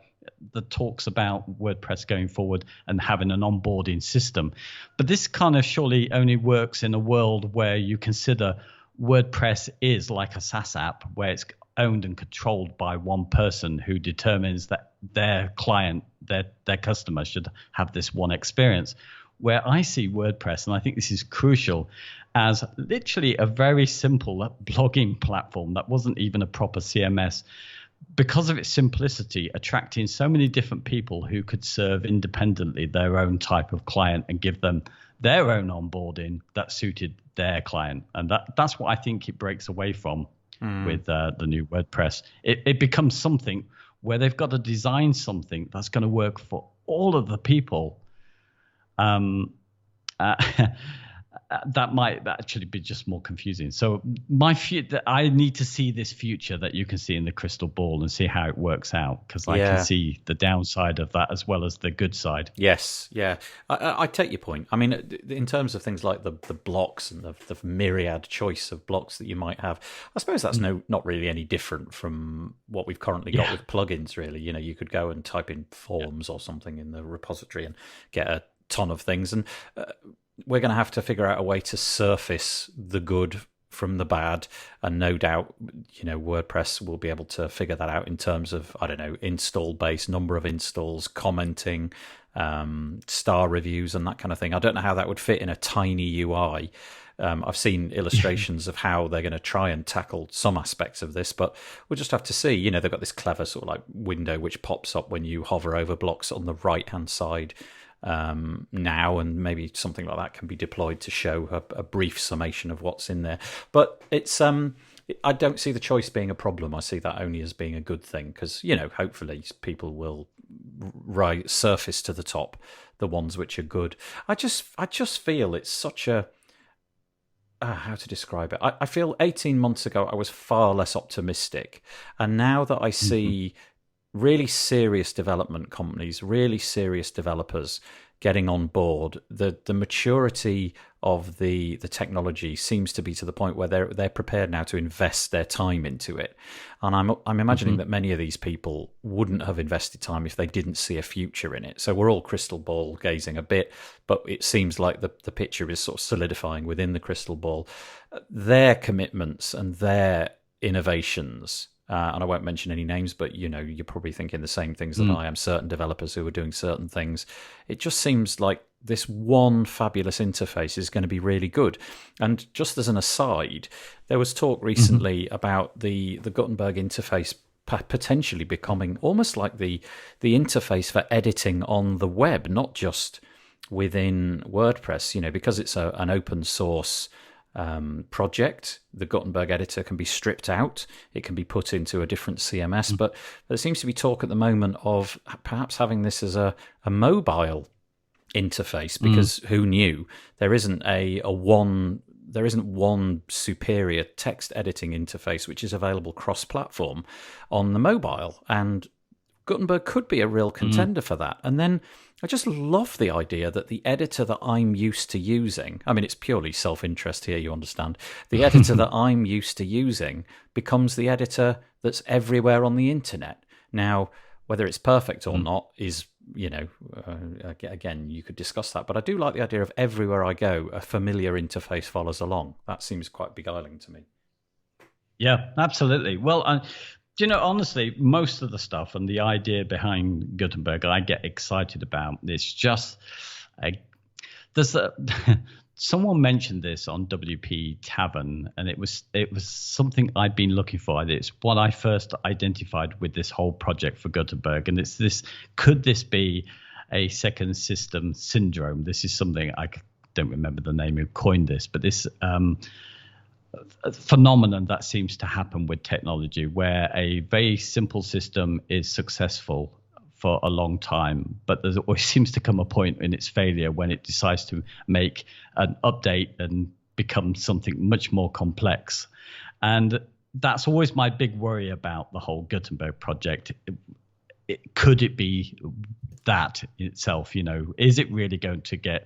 talks about WordPress going forward and having an onboarding system. But this kind of surely only works in a world where you consider WordPress is like a SaaS app, where it's owned and controlled by one person who determines that their client, their customer should have this one experience. Where I see WordPress, and I think this is crucial, as literally a very simple blogging platform that wasn't even a proper CMS, because of its simplicity, attracting so many different people who could serve independently their own type of client and give them their own onboarding that suited their client. And that's what I think it breaks away from with the new WordPress. It becomes something where they've got to design something that's going to work for all of the people. that might actually be just more confusing. So I need to see this future that you can see in the crystal ball and see how it works out, because I can see the downside of that as well as the good side. Yes, yeah. I take your point. I mean, in terms of things like the blocks and the myriad choice of blocks that you might have, I suppose that's not really any different from what we've currently got with plugins, really. You know, you could go and type in forms or something in the repository and get a ton of things. And we're going to have to figure out a way to surface the good from the bad, and no doubt, you know, WordPress will be able to figure that out in terms of, I don't know, install base, number of installs, commenting, star reviews, and that kind of thing. I don't know how that would fit in a tiny UI. I've seen illustrations of how they're going to try and tackle some aspects of this, but we'll just have to see. You know, they've got this clever sort of like window which pops up when you hover over blocks on the right hand side now, and maybe something like that can be deployed to show a brief summation of what's in there. But it's I don't see the choice being a problem. I see that only as being a good thing, because, you know, hopefully people will surface to the top the ones which are good. I just feel it's such a how to describe it. I feel 18 months ago I was far less optimistic, and now that I see really serious development companies, really serious developers getting on board, the maturity of the technology seems to be to the point where they're prepared now to invest their time into it. And I'm imagining that many of these people wouldn't have invested time if they didn't see a future in it. So we're all crystal ball gazing a bit, but it seems like the picture is sort of solidifying within the crystal ball. Their commitments and their innovations, and I won't mention any names, but, you know, you're probably thinking the same things that I am, certain developers who are doing certain things. It just seems like this one fabulous interface is going to be really good. And just as an aside, there was talk recently about the Gutenberg interface potentially becoming almost like the interface for editing on the web, not just within WordPress, you know, because it's an open source project. The Gutenberg editor can be stripped out, it can be put into a different CMS, but there seems to be talk at the moment of perhaps having this as a mobile interface, because who knew, there isn't one superior text editing interface which is available cross-platform on the mobile, and Gutenberg could be a real contender for that. And then I just love the idea that the editor that I'm used to using, I mean, it's purely self-interest here, you understand, the editor that I'm used to using becomes the editor that's everywhere on the internet. Now, whether it's perfect or not is, you know, again, you could discuss that, but I do like the idea of everywhere I go, a familiar interface follows along. That seems quite beguiling to me. Yeah, absolutely. Well, you know, honestly, most of the stuff and the idea behind Gutenberg, I get excited about. It's just, someone mentioned this on WP Tavern, and it was something I'd been looking for. It's what I first identified with this whole project for Gutenberg, and it's this: could this be a second system syndrome? This is something I don't remember the name who coined this, but this phenomenon that seems to happen with technology, where a very simple system is successful for a long time, but there always seems to come a point in its failure when it decides to make an update and become something much more complex. And that's always my big worry about the whole Gutenberg project. Could it be that in itself? You know, is it really going to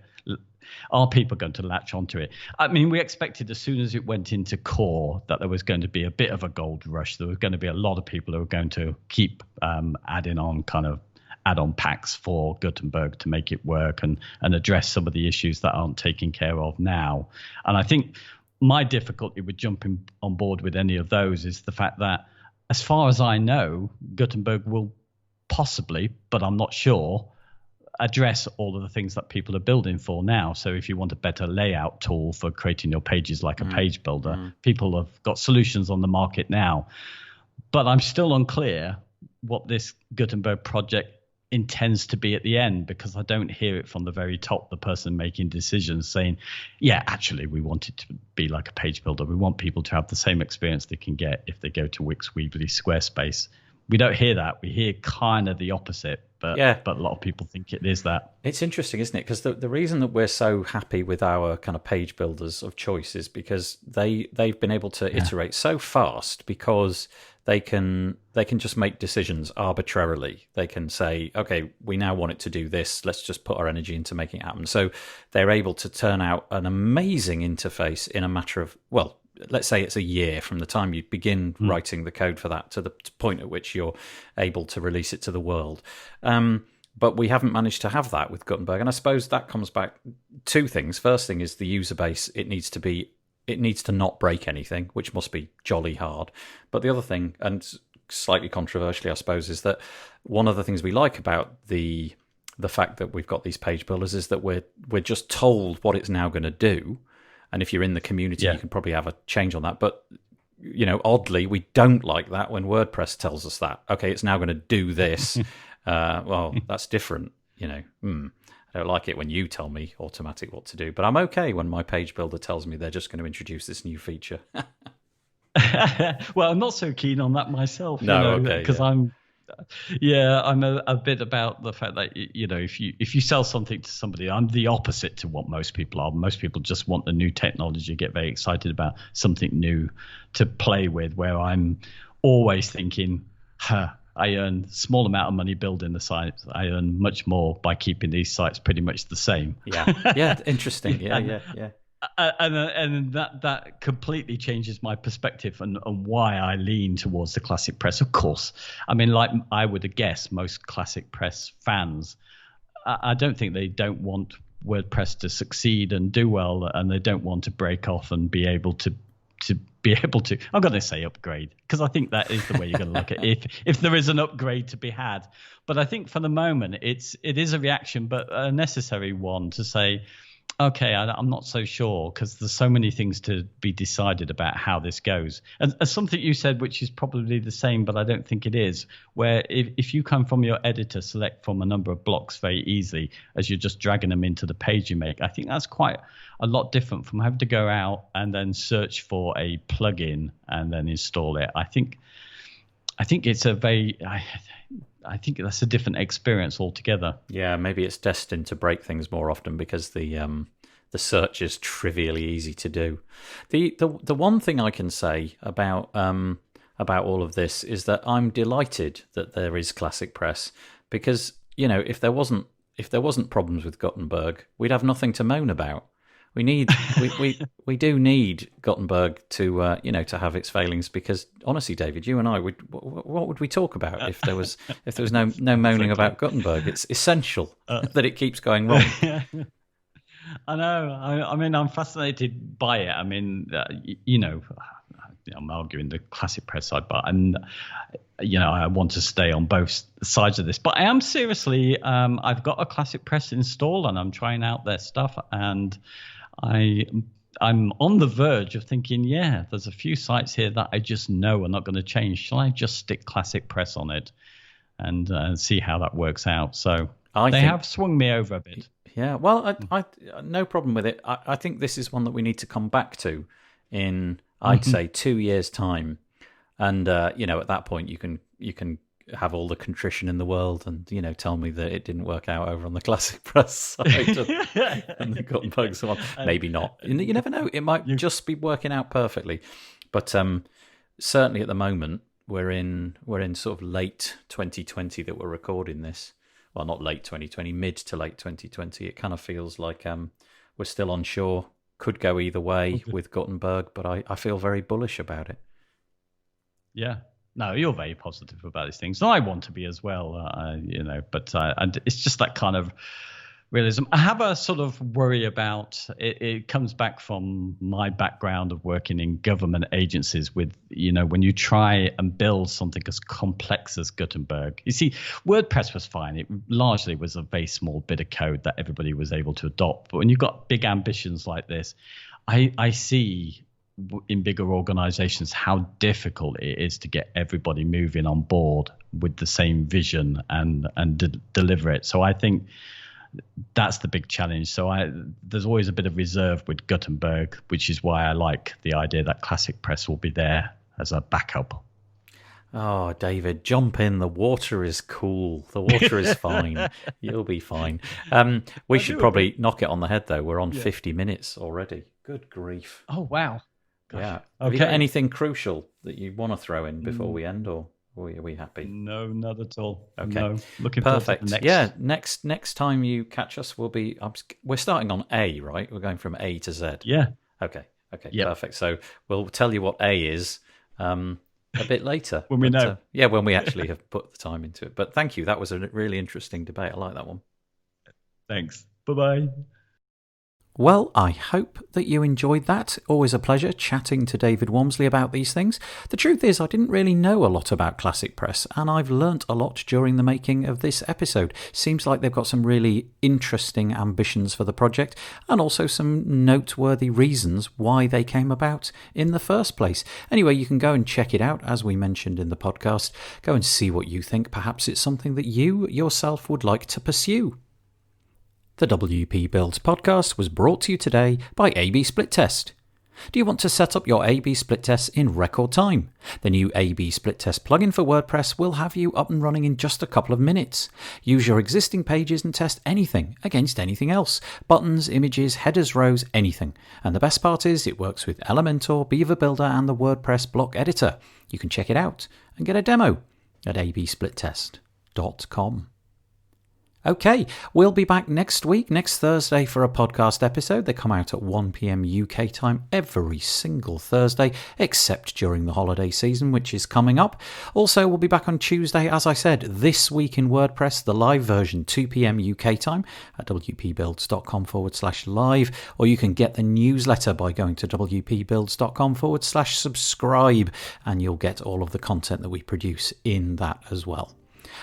are people going to latch onto it? I mean, we expected as soon as it went into core that there was going to be a bit of a gold rush. There was going to be a lot of people who were going to keep adding on kind of add-on packs for Gutenberg to make it work and address some of the issues that aren't taken care of now. And I think my difficulty with jumping on board with any of those is the fact that, as far as I know, Gutenberg will possibly, but I'm not sure, address all of the things that people are building for now. So if you want a better layout tool for creating your pages like a page builder, people have got solutions on the market now. But I'm still unclear what this Gutenberg project intends to be at the end, because I don't hear it from the very top, the person making decisions saying, yeah, actually, we want it to be like a page builder. We want people to have the same experience they can get if they go to Wix, Weebly, Squarespace. we don't hear that. We hear kind of the opposite, but Yeah. but a lot of people think it is that. It's interesting, isn't it? Because the reason that we're so happy with our kind of page builders of choice is because they've been able to iterate so fast, because they can just make decisions arbitrarily. They can say, okay, we now want it to do this. Let's just put our energy into making it happen. So they're able to turn out an amazing interface in a matter of, well, let's say it's a year from the time you begin writing the code for that to the point at which you're able to release it to the world. But we haven't managed to have that with Gutenberg. And I suppose that comes back two things. First thing is the user base. It needs to not break anything, which must be jolly hard. But the other thing, and slightly controversially, I suppose, is that one of the things we like about the fact that we've got these page builders is that we're just told what it's now going to do. And if you're in the community, you can probably have a change on that. But, oddly, we don't like that when WordPress tells us that. Okay, it's now going to do this. Well, that's different. I don't like it when you tell me automatic what to do. But I'm okay when my page builder tells me they're just going to introduce this new feature. Well, I'm not so keen on that myself. No, because I'm a bit about the fact that if you sell something to somebody, I'm the opposite to what most people are. Most people just want the new technology, get very excited about something new to play with, where I'm always thinking, I earn a small amount of money building the site. I earn much more by keeping these sites pretty much the same. Yeah, interesting. Yeah. And that completely changes my perspective and why I lean towards the ClassicPress. Of course, I mean, like I would guess most ClassicPress fans, I don't think they don't want WordPress to succeed and do well, and they don't want to break off and be able to I'm going to say upgrade, because I think that is the way you're going to look at it, if there is an upgrade to be had. But I think for the moment it is a reaction, but a necessary one, to say, okay, I'm not so sure, because there's so many things to be decided about how this goes. And something you said, which is probably the same, but I don't think it is, where if you come from your editor, select from a number of blocks very easily as you're just dragging them into the page you make, I think that's quite a lot different from having to go out and then search for a plugin and then install it. I think it's I think that's a different experience altogether. Yeah, maybe it's destined to break things more often because the search is trivially easy to do. The one thing I can say about all of this is that I'm delighted that there is ClassicPress, because if there wasn't problems with Gutenberg, we'd have nothing to moan about. We do need Gutenberg to to have its failings, because honestly, David, you and I what would we talk about if there was no moaning about Gutenberg? It's essential that it keeps going wrong. I know. I mean, I'm fascinated by it. I mean, I'm arguing the ClassicPress side, but I want to stay on both sides of this. But I am seriously, I've got a ClassicPress installed and I'm trying out their stuff, and I'm on the verge of thinking, there's a few sites here that I just know are not going to change. Shall I just stick ClassicPress on it and see how that works out? So they have swung me over a bit. Yeah, well, I no problem with it. I think this is one that we need to come back to in, I'd say, 2 years' time. And, at that point, you can have all the contrition in the world and, tell me that it didn't work out over on the ClassicPress side and the Gutenberg so on. Maybe not. You never know. It might just be working out perfectly. But certainly at the moment, we're in sort of late 2020 that we're recording this. Well, not late 2020, mid to late 2020. It kind of feels like we're still unsure. Could go either way with Gutenberg, but I feel very bullish about it. Yeah. No, you're very positive about these things. And I want to be as well, but and it's just that kind of realism. I have a sort of worry about it. It comes back from my background of working in government agencies with, when you try and build something as complex as Gutenberg. You see, WordPress was fine. It largely was a very small bit of code that everybody was able to adopt. But when you've got big ambitions like this, I see in bigger organizations how difficult it is to get everybody moving on board with the same vision and deliver it. So I think that's the big challenge. So there's always a bit of reserve with Gutenberg, which is why I like the idea that ClassicPress will be there as a backup. Oh, David, jump in. The water is cool. The water is fine. You'll be fine. We should probably knock it on the head, though. We're on 50 minutes already. Good grief. Oh, wow. Gosh. Yeah. Okay. Have you got anything crucial that you want to throw in before we end, or are we happy? No, not at all. Okay. No. Looking Perfect. forward to the next. Yeah, next time you catch us, we're starting on A, right? We're going from A to Z. Yeah. Okay. Yep. Perfect. So we'll tell you what A is a bit later. When we know. When we actually have put the time into it. But thank you. That was a really interesting debate. I like that one. Thanks. Bye-bye. Well, I hope that you enjoyed that. Always a pleasure chatting to David Waumsley about these things. The truth is, I didn't really know a lot about ClassicPress, and I've learnt a lot during the making of this episode. Seems like they've got some really interesting ambitions for the project, and also some noteworthy reasons why they came about in the first place. Anyway, you can go and check it out, as we mentioned in the podcast. Go and see what you think. Perhaps it's something that you yourself would like to pursue. The WP Builds podcast was brought to you today by A/B Split Test. Do you want to set up your A/B split tests in record time? The new A/B Split Test plugin for WordPress will have you up and running in just a couple of minutes. Use your existing pages and test anything against anything else. Buttons, images, headers, rows, anything. And the best part is it works with Elementor, Beaver Builder and the WordPress block editor. You can check it out and get a demo at absplittest.com. Okay, we'll be back next week, next Thursday, for a podcast episode. They come out at 1 p.m. UK time every single Thursday, except during the holiday season, which is coming up. Also, we'll be back on Tuesday, as I said, This Week in WordPress, the live version, 2 p.m. UK time at wpbuilds.com/live, or you can get the newsletter by going to wpbuilds.com/subscribe, and you'll get all of the content that we produce in that as well.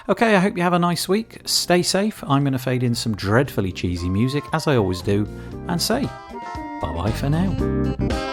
Okay, I hope you have a nice week. Stay safe. I'm going to fade in some dreadfully cheesy music, as I always do, and say bye-bye for now.